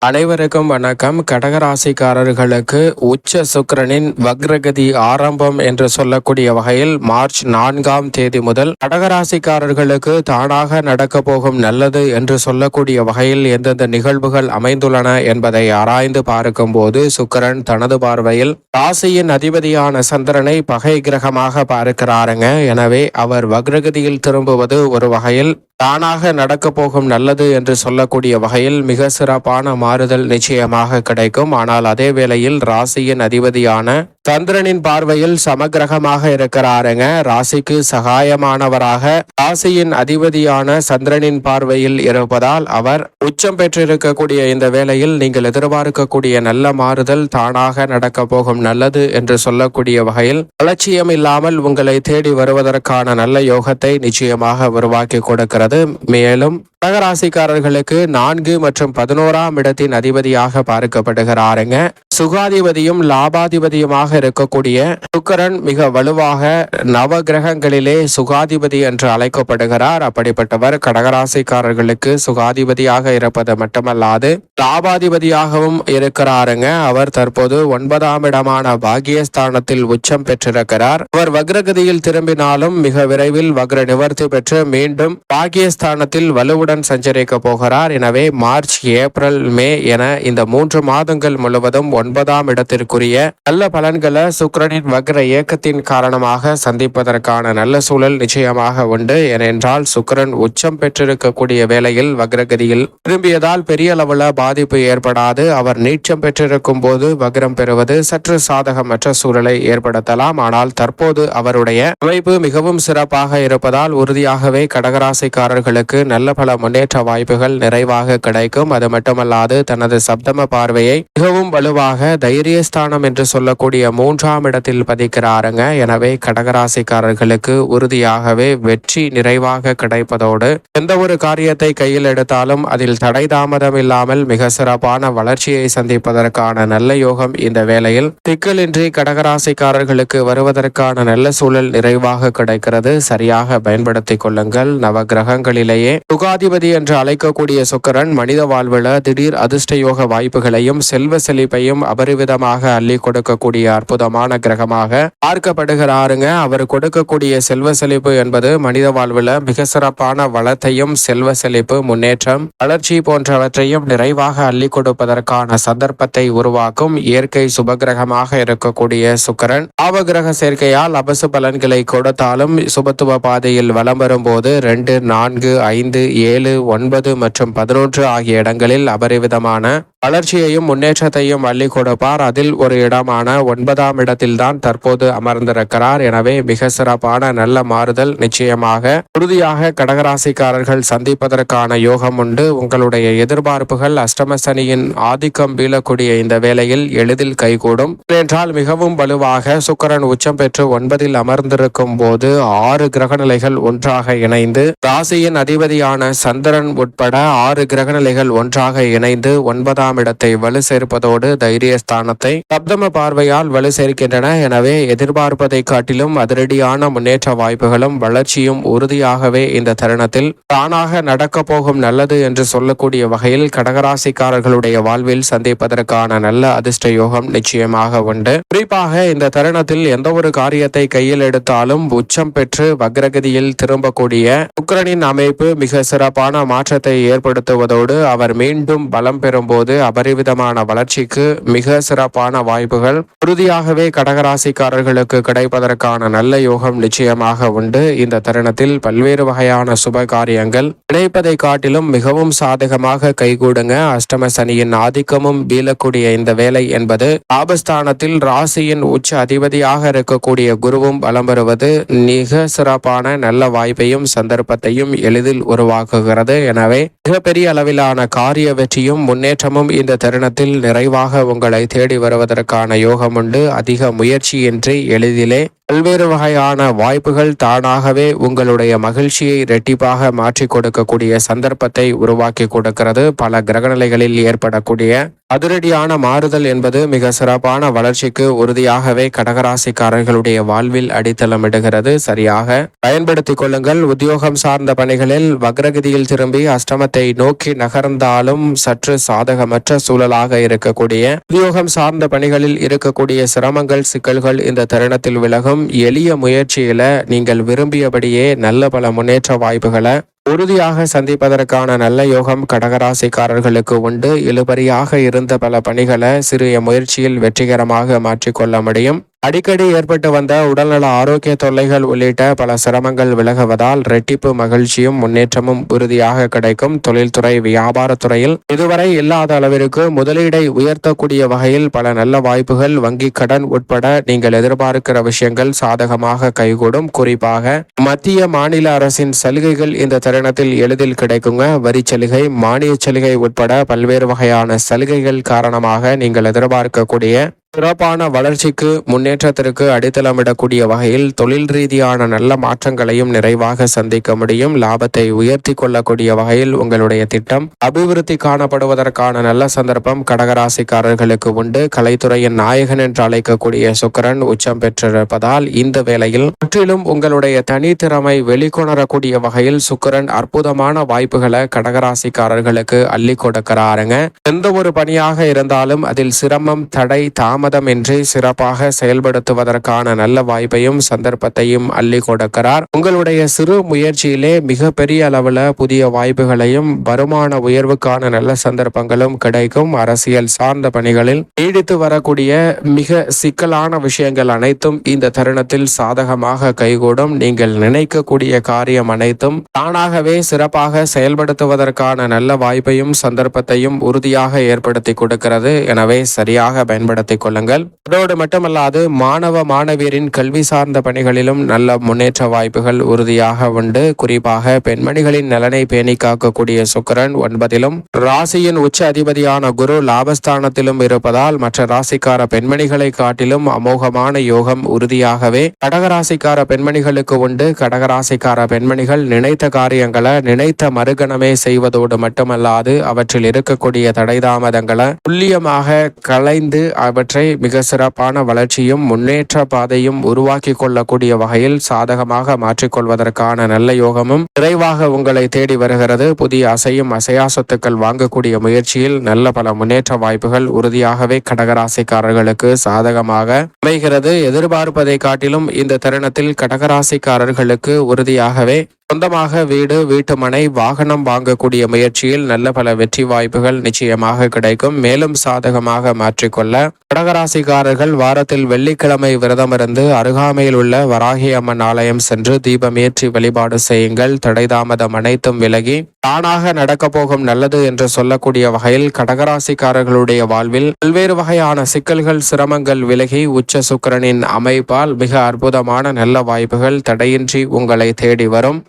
அனைவருக்கும் வணக்கம். கடகராசிக்காரர்களுக்கு உச்ச சுக்கிரனின் வக்ரகதி ஆரம்பம் என்று சொல்லக்கூடிய வகையில் மார்ச் 4ஆம் தேதி முதல் கடகராசிக்காரர்களுக்கு தானாக நடக்க போகும் நல்லது என்று சொல்லக்கூடிய வகையில் எந்தெந்த நிகழ்வுகள் அமைந்துள்ளன என்பதை ஆராய்ந்து பார்க்கும் போது சுக்கிரன் தனது பார்வையில் ராசியின் அதிபதியான சந்திரனை பகை கிரகமாக பார்க்கிறாருங்க. எனவே அவர் வக்ரகதியில் திரும்புவது ஒரு வகையில் தானாக நடக்க போகும் நல்லது என்று சொல்லக்கூடிய வகையில் மிக சிறப்பான மாறுதல் நிச்சயமாக கிடைக்கும். ஆனால் அதே வேளையில் ராசியின் அதிபதியான சந்திரனின் பார்வையில் சமகிரகமாக இருக்கிறாருங்க. ராசிக்கு சகாயமானவராக ராசியின் அதிபதியான சந்திரனின் பார்வையில் இருப்பதால் அவர் உச்சம் பெற்றிருக்கக்கூடிய இந்த வேளையில் நீங்கள் எதிர்பார்க்கக்கூடிய நல்ல மாறுதல் தானாக நடக்க போகும் நல்லது என்று சொல்லக்கூடிய வகையில் அலட்சியம் இல்லாமல் உங்களை தேடி வருவதற்கான நல்ல யோகத்தை நிச்சயமாக உருவாக்கி கொடுக்கிறது. மேலும் கடகராசிக்காரர்களுக்கு 4 மற்றும் 11ஆம் இடத்தின் அதிபதியாக பார்க்கப்படுகிறாருங்க. சுகாதிபதியும் லாபாதிபதியுமாக இருக்கக்கூடிய சுக்கிரன் மிக வலுவாக நவ கிரகங்களிலே சுகாதிபதி என்று அழைக்கப்படுகிறார். அப்படிப்பட்டவர் கடகராசிக்காரர்களுக்கு சுகாதிபதியாக இருப்பது மட்டுமல்லாது லாபாதிபதியாகவும் இருக்கிறாருங்க. அவர் தற்போது 9ஆம் இடமான பாகியஸ்தானத்தில் உச்சம் பெற்றிருக்கிறார். அவர் வக்ரகதியில் திரும்பினாலும் மிக விரைவில் வக்ர நிவர்த்தி பெற்று மீண்டும் பாகியஸ்தானத்தில் வலுவுடன் சஞ்சரிக்க போகிறார். எனவே மார்ச், ஏப்ரல், மே என இந்த 3 மாதங்கள் முழுவதும் 9ஆம் இடத்திற்குரிய நல்ல பலன்களை சுக்கிரனின் வக்ர இயக்கத்தின் காரணமாக சந்திப்பதற்கான நல்ல சூழல் நிச்சயமாக உண்டு. ஏனென்றால் சுக்கிரன் உச்சம் பெற்றிருக்கக்கூடிய வேளையில் வக்ரகதியில் திரும்பியதால் பெரிய அளவுல பாதிப்பு ஏற்படாது. அவர் நீச்சம் பெற்றிருக்கும் போது வக்ரம் பெறுவது சற்று சாதகமற்ற சூழலை ஏற்படுத்தலாம். ஆனால் தற்போது அவருடைய அமைப்பு மிகவும் சிறப்பாக இருப்பதால் உறுதியாகவே கடகராசிக்காரர்களுக்கு நல்ல பல முன்னேற்ற வாய்ப்புகள் நிறைவாக கிடைக்கும். அது மட்டுமல்லாது தனது சப்தம பார்வையை மிகவும் வலுவாக தைரியஸ்தானம் என்று சொல்லக்கூடிய 3ஆம் இடத்தில் பதிக்கிறாருங்க. எனவே கடகராசிக்காரர்களுக்கு உறுதியாகவே வெற்றி நிறைவாக கிடைப்பதோடு எந்த ஒரு காரியத்தை கையில் எடுத்தாலும் அதில் தடை தாமதம் இல்லாமல் மிக சிறப்பான வளர்ச்சியை சந்திப்பதற்கான நல்ல யோகம் இந்த வேளையில் திக்கலின்றி கடகராசிக்காரர்களுக்கு வருவதற்கான நல்ல சூழல் நிறைவாக கிடைக்கிறது. சரியாக பயன்படுத்திக் கொள்ளுங்கள். நவ கிரகங்களிலேயே சுகாதிபதி என்று அழைக்கக்கூடிய சுக்கிரன் மனித வாழ்வில் திடீர் அதிர்ஷ்ட யோக வாய்ப்புகளையும் செல்வ செழிப்பையும் அபரிவிதமாக அள்ளி கொடுக்கக்கூடிய அற்புதமான கிரகமாக பார்க்கப்படுகிறாருங்க. அவர் கொடுக்கக்கூடிய செல்வ செழிப்பு என்பது மனித வாழ்வில் மிக சிறப்பான வளத்தையும் செல்வ செழிப்பு, முன்னேற்றம், வளர்ச்சி போன்றவற்றையும் நிறைவாக அள்ளி கொடுப்பதற்கான சந்தர்ப்பத்தை உருவாக்கும் இயற்கை சுபகிரகமாக இருக்கக்கூடிய சுக்கிரன் பாவகிரக சேர்க்கையால் அபசு பலன்களை கொடுத்தாலும் சுபத்துவ பாதையில் வலம் வரும்போது 2, 4, 5, 7, 9 மற்றும் 11 ஆகிய இடங்களில் அபரிவிதமான வளர்ச்சியையும் முன்னேற்றத்தையும் அள்ளி கொடுப்பார். அதில் ஒரு இடமான 9ஆம் இடத்தில்தான் தற்போது அமர்ந்திருக்கிறார். எனவே மிக சிறப்பான நல்ல மாறுதல் நிச்சயமாக உறுதியாக கடகராசிக்காரர்கள் சந்திப்பதற்கான யோகம் உண்டு. உங்களுடைய எதிர்பார்ப்புகள் அஷ்டம சனியின் ஆதிக்கம் வீழக்கூடிய இந்த வேளையில் எளிதில் கைகூடும். என்றால் மிகவும் வலுவாக சுக்கிரன் உச்சம் பெற்று 9இல் அமர்ந்திருக்கும் போது 6 கிரகநிலைகள் ஒன்றாக இணைந்து ராசியின் அதிபதியான சந்திரன் உட்பட 6 கிரகநிலைகள் ஒன்றாக இணைந்து 9ஆம் இடத்தை வலு சேர்ப்பதோடு தைரியஸ்தானத்தை சப்தம பார்வையால் வலு சேர்க்கின்றன. எனவே எதிர்பார்ப்பதை காட்டிலும் அதிரடியான முன்னேற்ற வாய்ப்புகளும் வளர்ச்சியும் உறுதியாகவே இந்த தருணத்தில் தானாக நடக்க போகும் நல்லது என்று சொல்லக்கூடிய வகையில் கடகராசிக்காரர்களுடைய வாழ்வில் சந்திப்பதற்கான நல்ல அதிர்ஷ்ட யோகம் நிச்சயமாக உண்டு. குறிப்பாக இந்த தருணத்தில் எந்த ஒரு காரியத்தை கையில் எடுத்தாலும் உச்சம் பெற்று வக்ரகதியில் திரும்பக்கூடிய சுக்கிரனின் அமைப்பு மிக சிறப்பான மாற்றத்தை ஏற்படுத்துவதோடு அவர் மீண்டும் பலம் பெறும்போது அபரிவிதமான வளர்ச்சிக்கு மிக சிறப்பான வாய்ப்புகள் உறுதியாகவே கடகராசிக்காரர்களுக்கு கிடைப்பதற்கான நல்ல யோகம் நிச்சயமாக உண்டு. இந்த தருணத்தில் பல்வேறு வகையான சுப காரியங்கள் கிடைப்பதை காட்டிலும் மிகவும் சாதகமாக கைகூடுங்க. அஷ்டம சனியின் ஆதிக்கமும் வீழக்கூடிய இந்த வேலை என்பது லாபஸ்தானத்தில் ராசியின் உச்ச அதிபதியாக இருக்கக்கூடிய குருவும் பலம் பெறுவது மிக சிறப்பான நல்ல வாய்ப்பையும் சந்தர்ப்பத்தையும் எளிதில் உருவாக்குகிறது. எனவே மிகப்பெரிய அளவிலான காரிய வெற்றியும் முன்னேற்றமும் இந்த தருணத்தில் நிறைவாக உங்களை தேடி வருவதற்கான யோகம் உண்டு. அதிக முயற்சியின்றி எளிதிலே பல்வேறு வகையான வாய்ப்புகள் தானாகவே உங்களுடைய மகிழ்ச்சியை இரட்டிப்பாக மாற்றிக் கொடுக்கக்கூடிய சந்தர்ப்பத்தை உருவாக்கி கொடுக்கிறது. பல கிரகநிலைகளில் ஏற்படக்கூடிய அதிரடியான மாறுதல் என்பது மிக சிறப்பான வளர்ச்சிக்கு உறுதியாகவே கடகராசிக்காரர்களுடைய வாழ்வில் அடித்தளமிடுகிறது. சரியாக பயன்படுத்திக் கொள்ளுங்கள். உத்தியோகம் சார்ந்த பணிகளில் வக்ரகதியில் திரும்பி அஷ்டமத்தை நோக்கி நகர்ந்தாலும் சற்று சாதகமற்ற சூழலாக இருக்கக்கூடிய உத்தியோகம் சார்ந்த பணிகளில் இருக்கக்கூடிய சிரமங்கள் சிக்கல்கள் இந்த தருணத்தில் விலகும். எளிய முயற்சியில நீங்கள் விரும்பியபடியே நல்ல பல முன்னேற்ற வாய்ப்புகளை உறுதியாக சந்திப்பதற்கான நல்ல யோகம் கடகராசிக்காரர்களுக்கு உண்டு. இழுபறியாக இருந்த பல பணிகளை சிறிய முயற்சியில் வெற்றிகரமாக மாற்றிக்கொள்ள முடியும். அடிக்கடி ஏற்பட்டு வந்த உடல்நல ஆரோக்கிய தொல்லைகள் உள்ளிட்ட பல சிரமங்கள் விலகுவதால் இரட்டிப்பு மகிழ்ச்சியும் முன்னேற்றமும் உறுதியாக கிடைக்கும். தொழில்துறை வியாபாரத்துறையில் இதுவரை இல்லாத அளவிற்கு முதலீடை உயர்த்தக்கூடிய வகையில் பல நல்ல வாய்ப்புகள் வங்கி கடன் உட்பட நீங்கள் எதிர்பார்க்கிற விஷயங்கள் சாதகமாக கைகூடும். குறிப்பாக மத்திய மாநில அரசின் சலுகைகள் இந்த தருணத்தில் எளிதில் கிடைக்குங்க. வரி சலுகை மானிய சலுகை உட்பட பல்வேறு வகையான சலுகைகள் காரணமாக நீங்கள் எதிர்பார்க்கக்கூடிய சிறப்பான வளர்ச்சிக்கு முன்னேற்றத்திற்கு அடித்தளமிடக்கூடிய வகையில் தொழில் ரீதியான நல்ல மாற்றங்களையும் நிறைவாக சந்திக்க முடியும். லாபத்தை உயர்த்தி கொள்ளக்கூடிய வகையில் உங்களுடைய திட்டம் அபிவிருத்தி காணப்படுவதற்கான நல்ல சந்தர்ப்பம் கடகராசிக்காரர்களுக்கு உண்டு. கலைத்துறையின் நாயகன் என்று அழைக்கக்கூடிய சுக்கிரன் உச்சம் பெற்றிருப்பதால் இந்த வேளையில் முற்றிலும் உங்களுடைய தனித்திறமை வெளிக்கொணரக்கூடிய வகையில் சுக்கிரன் அற்புதமான வாய்ப்புகளை கடகராசிக்காரர்களுக்கு அள்ளி கொடுக்கிறாருங்க. எந்த ஒரு பணியாக இருந்தாலும் அதில் சிரமம் தடை தாமதமின்றி சிறப்பாக செயல்படுத்துவதற்கான நல்ல வாய்ப்பையும் சந்தர்ப்பத்தையும் அள்ளி கொடுக்கிறார். உங்களுடைய சிறு முயற்சியிலே மிக பெரிய அளவுல புதிய வாய்ப்புகளையும் வருமான உயர்வுக்கான நல்ல சந்தர்ப்பங்களும் கிடைக்கும். அரசியல் சார்ந்த பணிகளில் நீடித்து வரக்கூடிய மிக சிக்கலான விஷயங்கள் அனைத்தும் இந்த தருணத்தில் சாதகமாக கைகூடும். நீங்கள் நினைக்கக்கூடிய காரியம் அனைத்தும் தானாகவே சிறப்பாக செயல்படுத்துவதற்கான நல்ல வாய்ப்பையும் சந்தர்ப்பத்தையும் உறுதியாக ஏற்படுத்தி கொடுக்கிறது. எனவே சரியாக பயன்படுத்திக் கொள்ளுங்கள். அதோடு மட்டுமல்லாது மாணவ மாணவியரின் கல்வி சார்ந்த பணிகளிலும் நல்ல முன்னேற்ற வாய்ப்புகள் உறுதியாக உண்டு. குறிப்பாக பெண்மணிகளின் நலனை பேணி காக்கக்கூடிய சுக்கிரன் 9லும் ராசியின் உச்ச அதிபதியான குரு லாபஸ்தானத்திலும் இருப்பதால் மற்ற ராசிக்கார பெண்மணிகளை காட்டிலும் அமோகமான யோகம் உறுதியாகவே கடகராசிக்கார பெண்மணிகளுக்கு உண்டு. கடகராசிக்கார பெண்மணிகள் நினைத்த காரியங்களை நினைத்த மறுகணமே செய்வதோடு மட்டுமல்லாது அவற்றில் இருக்கக்கூடிய தடைதாமதங்களை துல்லியமாக களைந்து அவற்றை மிக சிறப்பான வளர்ச்சியும் முன்னேற்ற பாதையும் உருவாக்கி கொள்ளக்கூடிய வகையில் சாதகமாக மாற்றிக்கொள்வதற்கான நல்ல யோகமும் விரைவாக உங்களை தேடி வருகிறது. புதிய அசையும் அசையா சொத்துக்கள் வாங்கக்கூடிய முயற்சியில் நல்ல பல முன்னேற்ற வாய்ப்புகள் உறுதியாகவே கடகராசிக்காரர்களுக்கு சாதகமாக அமைகிறது. எதிர்பார்ப்பதை காட்டிலும் இந்த தருணத்தில் கடகராசிக்காரர்களுக்கு உறுதியாகவே சொந்தமாக வீடு வீட்டுமனை வாகனம் வாங்கக்கூடிய முயற்சியில் நல்ல பல வெற்றி வாய்ப்புகள் நிச்சயமாக கிடைக்கும். மேலும் சாதகமாக மாற்றிக்கொள்ள கடகராசிக்காரர்கள் வாரத்தில் வெள்ளிக்கிழமை விரதமிருந்து அருகாமையில் உள்ள வராகி அம்மன் ஆலயம் சென்று தீபமேற்றி வழிபாடு செய்யுங்கள். தடைதாமதம் அனைத்தும் விலகி தானாக நடக்க போகும் நல்லது என்று சொல்லக்கூடிய வகையில் கடகராசிக்காரர்களுடைய வாழ்வில் பல்வேறு வகையான சிக்கல்கள் சிரமங்கள் விலகி உச்ச சுக்கிரனின் அமைப்பால் மிக அற்புதமான நல்ல வாய்ப்புகள் தடையின்றி உங்களை தேடி வரும்.